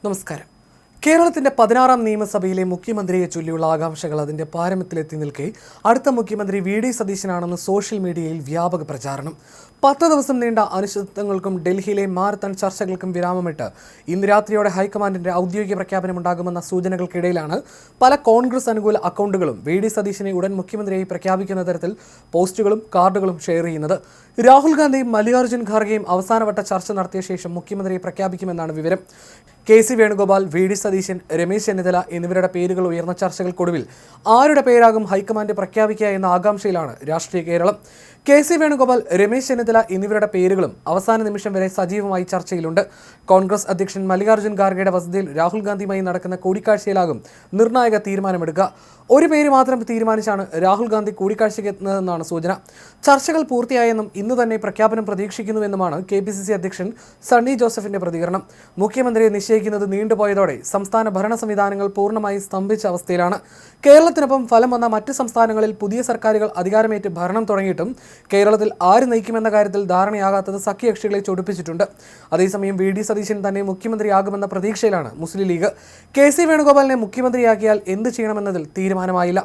നമസ്കാരം. കേരളത്തിന്റെ 16ാം നിയമസഭയിലെ മുഖ്യമന്ത്രിയെ ചൊല്ലിയുള്ള ആകാംക്ഷകൾ അതിന്റെ പാരമ്യത്തിലെത്തി നിൽക്കെ അടുത്ത മുഖ്യമന്ത്രി വി.ഡി. സതീശനാണെന്ന് സോഷ്യൽ മീഡിയയിൽ വ്യാപക പ്രചാരണം. 10 ദിവസം നീണ്ട അനിശ്ചിതത്വങ്ങൾക്കും ഡൽഹിയിലെ മാരത്തൺ ചർച്ചകൾക്കും വിരാമമിട്ട് ഇന്ന് രാത്രിയോടെ ഹൈക്കമാൻഡിന്റെ ഔദ്യോഗിക പ്രഖ്യാപനമുണ്ടാകുമെന്ന സൂചനകൾക്കിടയിലാണ് പല കോൺഗ്രസ് അനുകൂല അക്കൗണ്ടുകളും വി.ഡി. സതീശനെ ഉടൻ മുഖ്യമന്ത്രിയായി പ്രഖ്യാപിക്കുന്ന തരത്തിൽ പോസ്റ്റുകളും കാർഡുകളും ഷെയർ ചെയ്യുന്നത്. രാഹുൽ ഗാന്ധിയും മല്ലികാർജ്ജുൻ ഖാർഗെയും അവസാനവട്ട ചർച്ച നടത്തിയ ശേഷം മുഖ്യമന്ത്രിയെ പ്രഖ്യാപിക്കുമെന്നാണ് വിവരം. കെ.സി. വേണുഗോപാൽ, വി.ഡി. സതീശൻ, രമേശ് ചെന്നിത്തല എന്നിവരുടെ പേരുകൾ ഉയർന്ന ചർച്ചകൾക്കൊടുവിൽ ആരുടെ പേരാകും ഹൈക്കമാൻഡ് പ്രഖ്യാപിക്കുക എന്ന ആകാംക്ഷയിലാണ് രാഷ്ട്രീയ കേരളം. കെ.സി. വേണുഗോപാൽ, രമേശ് ചെന്നിത്തല എന്നിവരുടെ പേരുകളും അവസാന നിമിഷം വരെ സജീവമായി ചർച്ചയിലുണ്ട്. കോൺഗ്രസ് അധ്യക്ഷൻ മല്ലികാർജ്ജുൻ ഖാർഗെയുടെ വസതിയിൽ രാഹുൽ ഗാന്ധിയുമായി നടക്കുന്ന കൂടിക്കാഴ്ചയിലാകും നിർണായക തീരുമാനമെടുക്കുക. ഒരു പേര് മാത്രം തീരുമാനിച്ചാണ് രാഹുൽ ഗാന്ധി കൂടിക്കാഴ്ചയ്ക്ക് എത്തുന്നതെന്നാണ് സൂചന. ചർച്ചകൾ പൂർത്തിയായെന്നും ഇന്ന് തന്നെ പ്രഖ്യാപനം പ്രതീക്ഷിക്കുന്നുവെന്നുമാണ് കെ.പി.സി.സി അധ്യക്ഷൻ സണ്ണി ജോസഫിന്റെ പ്രതികരണം. മുഖ്യമന്ത്രിയെ നിശ്ചയിക്കുന്നത് നീണ്ടുപോയതോടെ സംസ്ഥാന ഭരണ സംവിധാനങ്ങൾ പൂർണ്ണമായി സ്തംഭിച്ച അവസ്ഥയിലാണ്. കേരളത്തിനൊപ്പം ഫലം വന്ന മറ്റ് സംസ്ഥാനങ്ങളിൽ പുതിയ സർക്കാരുകൾ അധികാരമേറ്റ് ഭരണം തുടങ്ങിയിട്ടും കേരളത്തിൽ ആര് നയിക്കുമെന്ന കാര്യത്തിൽ ധാരണയാകാത്തത് സഖ്യകക്ഷികളെ ചൊടിപ്പിച്ചിട്ടുണ്ട്. അതേസമയം വി.ഡി. സതീശൻ തന്നെ മുഖ്യമന്ത്രിയാകുമെന്ന പ്രതീക്ഷയിലാണ് മുസ്ലിം ലീഗ്. കെ.സി. വേണുഗോപാലിനെ മുഖ്യമന്ത്രിയാക്കിയാൽ എന്ത് ചെയ്യണമെന്നതിൽ തീരുമാനമായില്ല.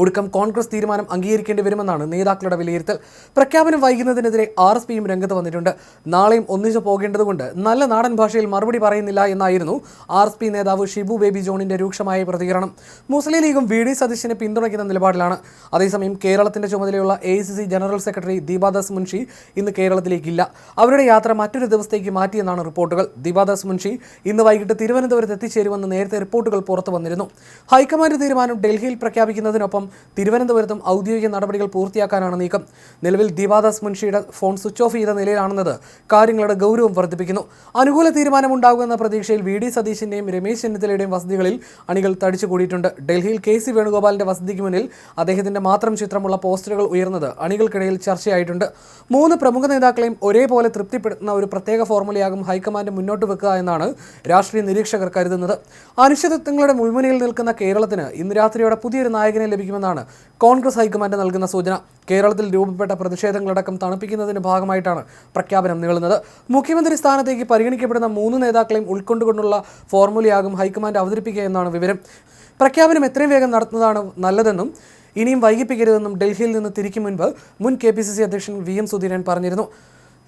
ഒടുക്കം കോൺഗ്രസ് തീരുമാനം അംഗീകരിക്കേണ്ടി വരുമെന്നാണ് നേതാക്കളുടെ വിലയിരുത്തൽ. പ്രഖ്യാപനം വൈകുന്നതിനെതിരെ ആർ.എസ്.പിയും രംഗത്ത് വന്നിട്ടുണ്ട്. നാളെയും ഒന്നിച്ചു പോകേണ്ടതുകൊണ്ട് നല്ല നാടൻ ഭാഷയിൽ മറുപടി പറയുന്നില്ല എന്നായിരുന്നു ആർ.എസ്.പി നേതാവ് ഷിബു ബേബി ജോണിന്റെ രൂക്ഷമായ പ്രതികരണം. മുസ്ലിം ലീഗും വി.ഡി. സതീശനെ പിന്തുണയ്ക്കുന്ന നിലപാടിലാണ്. അതേസമയം കേരളത്തിന്റെ ചുമതലയുള്ള AICC general secretary Deepa Das Munshi ഇന്ന് കേരളത്തിലേക്കില്ല. അവരുടെ യാത്ര മറ്റൊരു ദിവസത്തേക്ക് മാറ്റിയെന്നാണ് റിപ്പോർട്ടുകൾ. ദീപാദാസ് മുൻഷി ഇന്ന് വൈകിട്ട് തിരുവനന്തപുരത്ത് എത്തിച്ചേരുമെന്ന് നേരത്തെ റിപ്പോർട്ടുകൾ പുറത്തു വന്നിരുന്നു. ഹൈക്കമാൻഡ് തീരുമാനം ഡൽഹിയിൽ പ്രഖ്യാപിക്കുന്നതിനൊപ്പം തിരുവനന്തപുരത്തും ഔദ്യോഗിക നടപടികൾ പൂർത്തിയാക്കാനാണ് നീക്കം. നിലവിൽ ദീപാദാസ് മുൻഷിയുടെ ഫോൺ സ്വിച്ച് ഓഫ് ചെയ്ത നിലയിലാണെന്നത് കാര്യങ്ങളുടെ ഗൗരവം വർദ്ധിപ്പിക്കുന്നു. അനുകൂല തീരുമാനമുണ്ടാകുമെന്ന പ്രതീക്ഷയിൽ വി.ഡി. സതീശന്റെയും രമേശ് ചെന്നിത്തലയുടെയും വസതികളിൽ അണികൾ തടിച്ചുകൂടിയിട്ടുണ്ട്. ഡൽഹിയിൽ കെ.സി. വേണുഗോപാലിന്റെ വസതിക്ക് മുന്നിൽ അദ്ദേഹത്തിന്റെ മാത്രം ചിത്രമുള്ള പോസ്റ്ററുകൾ ഉയർന്നത് അണികൾക്കിടയിൽ ചർച്ചയായിട്ടുണ്ട്. 3 പ്രമുഖ നേതാക്കളെയും ഒരേപോലെ തൃപ്തിപ്പെടുത്തുന്ന ഒരു പ്രത്യേക ഫോർമുലയാകും ഹൈക്കമാൻഡ് മുന്നോട്ട് വെക്കുക എന്നാണ് രാഷ്ട്രീയ നിരീക്ഷകർ കരുതുന്നത്. അനിശ്ചിതത്വങ്ങളുടെ മുൾമുനയിൽ നിൽക്കുന്ന കേരളത്തിന് ഇന്ന് രാത്രിയോടെ പുതിയൊരു നായകനെ ലഭിക്കുമെന്നാണ് കോൺഗ്രസ് ഹൈക്കമാൻഡ് നൽകുന്ന സൂചന. കേരളത്തിൽ രൂപപ്പെട്ട പ്രതിഷേധങ്ങളടക്കം തണുപ്പിക്കുന്നതിന്റെ ഭാഗമായിട്ടാണ് പ്രഖ്യാപനം നീളുന്നത്. മുഖ്യമന്ത്രി സ്ഥാനത്തേക്ക് പരിഗണിക്കപ്പെടുന്ന 3 നേതാക്കളെയും ഉൾക്കൊണ്ടുകൊണ്ടുള്ള ഫോർമുലയാകും ഹൈക്കമാൻഡ് അവതരിപ്പിക്കുക എന്നാണ് വിവരം. പ്രഖ്യാപനം എത്രയും വേഗം നടത്തുന്നതാണ് നല്ലതെന്നും ഇനിയും വൈകിപ്പിക്കരുതെന്നും ഡൽഹിയിൽ നിന്ന് തിരിക്കും മുൻപ് മുൻ കെ.പി.സി.സി അധ്യക്ഷൻ വി.എം. സുധീരൻ പറഞ്ഞിരുന്നു.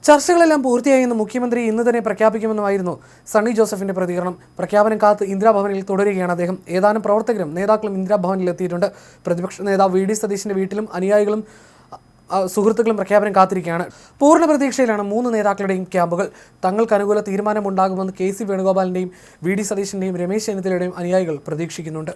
ചർച്ചകളെല്ലാം പൂർത്തിയായെന്ന് മുഖ്യമന്ത്രി ഇന്ന് തന്നെ പ്രഖ്യാപിക്കുമെന്നുമായിരുന്നു സണ്ണി ജോസഫിന്റെ പ്രതികരണം. പ്രഖ്യാപനം കാത്ത് ഇന്ദിരാഭവനിൽ തുടരുകയാണ് അദ്ദേഹം. ഏതാനും പ്രവർത്തകരും നേതാക്കളും ഇന്ദിരാഭവനിൽ എത്തിയിട്ടുണ്ട്. പ്രതിപക്ഷ നേതാവ് വി.ഡി. സതീശന്റെ വീട്ടിലും അനുയായികളും സുഹൃത്തുക്കളും പ്രഖ്യാപനം കാത്തിരിക്കുകയാണ്. പൂർണ്ണ പ്രതീക്ഷയിലാണ് 3 നേതാക്കളുടെയും ക്യാമ്പുകൾ. തങ്ങൾക്ക് അനുകൂല തീരുമാനമുണ്ടാകുമെന്ന് കെ.സി. വേണുഗോപാലിന്റെയും വി.ഡി. സതീശന്റെയും രമേശ് ചെന്നിത്തലയുടെയും അനുയായികൾ പ്രതീക്ഷിക്കുന്നുണ്ട്.